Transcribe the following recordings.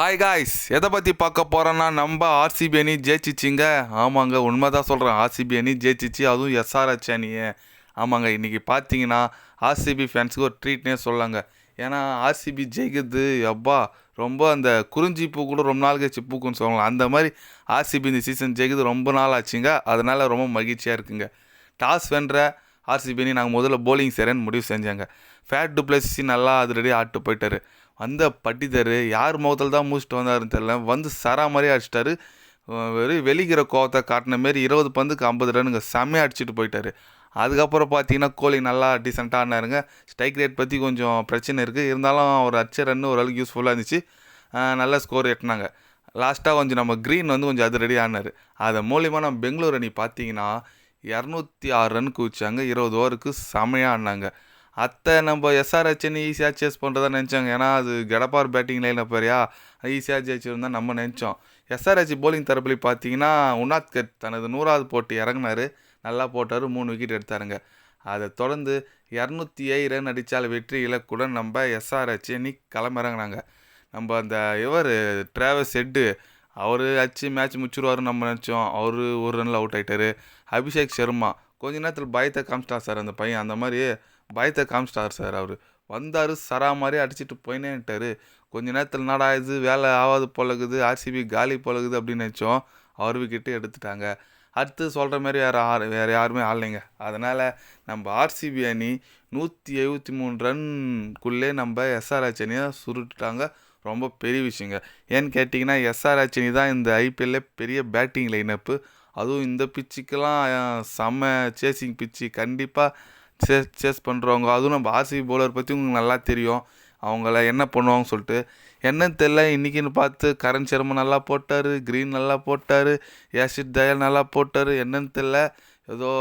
Hi guys, எதை பற்றி பார்க்க போகிறோன்னா நம்ம ஆர்சிபி அணி ஜெயிச்சிச்சிங்க. ஆமாங்க, உண்மை தான் சொல்கிறேன். ஆர்சிபி அணி ஜெயிச்சிச்சு, அதுவும் எஸ்ஆர்ஹெச் அணியை. ஆமாங்க, இன்றைக்கி பார்த்தீங்கன்னா ஆர்சிபி ஃபேன்ஸுக்கு ஒரு ட்ரீட்னே சொல்லாங்க. ஏன்னா ஆர்சிபி ஜெயிக்கிறது அப்பா ரொம்ப அந்த குறிஞ்சி பூ கூட ரொம்ப நாள் கழிச்சு பூக்குன்னு சொல்லலாம். அந்த மாதிரி ஆர்சிபி இந்த சீசன் ஜெயிக்கிறது ரொம்ப நாள் ஆச்சுங்க. அதனால் ரொம்ப மகிழ்ச்சியாக இருக்குங்க. டாஸ் வென்ற ஆர்சிபி அணி நாங்கள் முதல்ல போலிங் செய்கிறேன்னு முடிவு செஞ்சாங்க. ஃபேட் டு பிளேசி நல்லா அது ரெடி ஆட்டு போயிட்டார். வந்த பட்டிதர் யார் முகத்தில் தான் மூச்சிட்டு வந்தாருன்னு தெரியல, வந்து சரா மாதிரியே அடிச்சிட்டாரு. வெறும் வெளிக்கிற கோவத்தை காட்டின மாரி 20 பந்துக்கு 50 ரன்னுங்க செம்மையாக அடிச்சுட்டு போயிட்டார். அதுக்கப்புறம் பார்த்தீங்கன்னா கோலி நல்லா டீசெண்டாக ஆடினாருங்க. ஸ்ட்ரைக் ரேட் பற்றி கொஞ்சம் பிரச்சனை இருக்குது, இருந்தாலும் அவர் அடிச்ச ரன்னு ஓரளவுக்கு யூஸ்ஃபுல்லாக இருந்துச்சு. நல்ல ஸ்கோர் எட்டினாங்க. லாஸ்ட்டாக கொஞ்சம் நம்ம க்ரீன் வந்து கொஞ்சம் அது ரெடி ஆடினார். அது மூலிமா நம்ம பெங்களூர் அணி பார்த்தீங்கன்னா 206 ரன்னுக்கு வச்சாங்க. 20 ஓவருக்கு செமையாக ஆடினாங்க. நம்ம எஸ்ஆர்ஹெச் அணி ஈஸியாக சேஸ் பண்ணுறதா நினச்சாங்க. ஏன்னா அது கடப்பார் பேட்டிங் லைனில் பேரையா ஈஸியாக ஜெயிச்சிருந்தால் நம்ம நினச்சோம். எஸ்ஆர்ஹெச் போலிங் தரப்புலையும் பார்த்தீங்கன்னா உனாத்கட் தனது 100வது போட்டு இறங்கினார். நல்லா போட்டார், 3 விக்கெட் எடுத்தாருங்க. அதை தொடர்ந்து 207 ரன் அடித்தால் வெற்றி இலக்குடன் நம்ம எஸ்ஆர்ஹெச் அணி களமிறங்கினாங்க. நம்ம அந்த ட்ராவஸ் ஹெட்டு அவர் அச்சு மேட்ச் முடிச்சுருவாருன்னு நம்ம நினச்சோம். அவர் ஒரு ரனில் அவுட் ஆகிட்டார். அபிஷேக் சர்மா கொஞ்ச நேரத்தில் பயத்தை காமிச்சிட்டார் சார். அந்த பையன் அந்த மாதிரி பயத்தை காமிச்சிட்டார் சார். அவர் வந்தார், சரா மாதிரி அடிச்சுட்டு போயினேன்ட்டார். கொஞ்ச நேரத்தில் என்னடா இது வேலை ஆகாது போலகுது, ஆர்சிபி காலி போலகுது அப்படின்னு நினச்சோம். அவர் விக்கெட்டு எடுத்துட்டாங்க. அடுத்து சொல்கிற மாதிரி வேறு யாருமே ஆடலைங்க. அதனால் நம்ம ஆர்சிபி அணி 173 ரன்குள்ளே நம்ம எஸ்ஆர்ஹெச் அணியை சுருட்டுட்டாங்க. ரொம்ப பெரிய விஷயங்க. ஏன்னு கேட்டிங்கன்னா எஸ்ஆர்ஹெச் அணி தான் இந்த ஐபிஎல்ல பெரிய பேட்டிங் லைனப்பு. அதுவும் இந்த பிச்சுக்கெல்லாம் செம்ம சேசிங் பிச்சு. கண்டிப்பாக சேஸ் பண்ணுறவங்க, அதுவும் நம்ம ஆர்சிபி பவுலர் பற்றி உங்களுக்கு நல்லா தெரியும். அவங்கள என்ன பண்ணுவாங்கன்னு சொல்லிட்டு என்னன்னு தெரில. இன்றைக்கின்னு பார்த்து கரண் சர்மா நல்லா போட்டார், க்ரீன் நல்லா போட்டார், யாஷித் தயால் நல்லா போட்டார். என்னன்னு தெரில, ஏதோ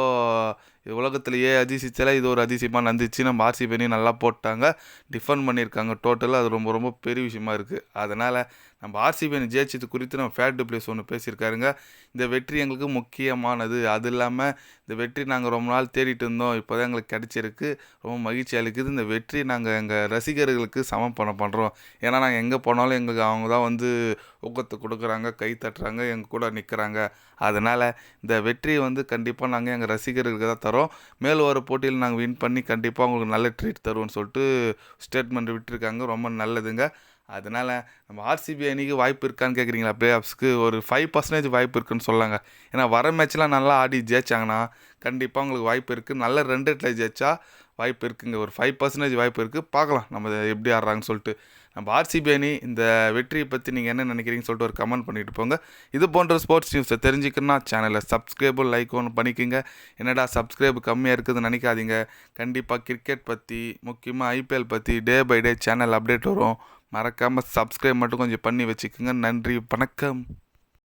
உலகத்துலேயே அதிசயத்தில் இது ஒரு அதிசயமாக நடந்துச்சு. நம்ம ஆர்சிபி அணி நல்லா போட்டாங்க, டிஃபெண்ட் பண்ணியிருக்காங்க டோட்டலாக. அது ரொம்ப ரொம்ப பெரிய விஷயமா இருக்குது. அதனால் நம்ம ஆர்சிபி அணி ஜெயிச்சது குறித்து நம்ம ஃபேட் டு பிளேஸ் ஒன்று பேசியிருக்காருங்க. இந்த வெற்றி எங்களுக்கு முக்கியமானது. அது இல்லாமல் இந்த வெற்றி நாங்கள் ரொம்ப நாள் தேடிட்டு இருந்தோம், இப்போ தான் எங்களுக்கு கிடச்சிருக்கு. ரொம்ப மகிழ்ச்சியாக இருக்குது. இந்த வெற்றி நாங்கள் எங்கள் ரசிகர்களுக்கு சமர்ப்பணம் பண்ணுறோம். ஏன்னா நாங்கள் எங்கே போனாலும் எங்களுக்கு அவங்க தான் வந்து ஊக்கத்தை கொடுக்குறாங்க, கை தட்டுறாங்க, எங்கள் கூட நிற்கிறாங்க. அதனால் இந்த வெற்றியை வந்து கண்டிப்பாக நாங்கள் எங்கள் ரசிகர்களுக்கு தான் தரோம். மேல் வர போட்டியில் நாங்கள் வின் பண்ணி கண்டிப்பாக உங்களுக்கு நல்ல ட்ரீட் தருவோம்னு சொல்லிட்டு ஸ்டேட்மெண்ட் விட்டுருக்காங்க. ரொம்ப நல்லதுங்க. அதனால் நம்ம ஆர்சிபி அணிக்கு வாய்ப்பு இருக்கான்னு கேட்குறீங்களா? ப்ளே ஆஃப்ஸ்க்கு ஒரு 5% வாய்ப்பு இருக்குதுன்னு சொல்லாங்க. ஏன்னா வர மேட்ச்லாம் நல்லா ஆடி ஜெயிச்சாங்கன்னா கண்டிப்பாக உங்களுக்கு வாய்ப்பு இருக்குது. நல்ல 2 ரேட்டில் ஜெயிச்சா வாய்ப்பு இருக்குங்க. ஒரு 5% வாய்ப்பு இருக்குது. பார்க்கலாம் நம்ம எப்படி ஆடுறாங்கன்னு சொல்லிட்டு. நம்ம ஆர்சிபி அணி இந்த வெற்றியை பற்றி நீங்கள் என்ன நினைக்கிறீங்கன்னு சொல்லிட்டு ஒரு கமெண்ட் பண்ணிட்டு போங்க. இது போன்ற ஸ்போர்ட்ஸ் நியூஸை தெரிஞ்சுக்கணுன்னா சேனலை சப்ஸ்கிரைபும் லைக் ஒன்று பண்ணிக்கோங்க. என்னடா சப்ஸ்கிரைப் கம்மியாக இருக்குதுன்னு நினைக்காதீங்க. கண்டிப்பாக கிரிக்கெட் பற்றி, முக்கியமாக ஐபிஎல் பற்றி day by day channel update வரும். மறக்காமல் சப்ஸ்கிரைப் மட்டும் கொஞ்சம் பண்ணி வச்சுக்கோங்க. நன்றி, வணக்கம்.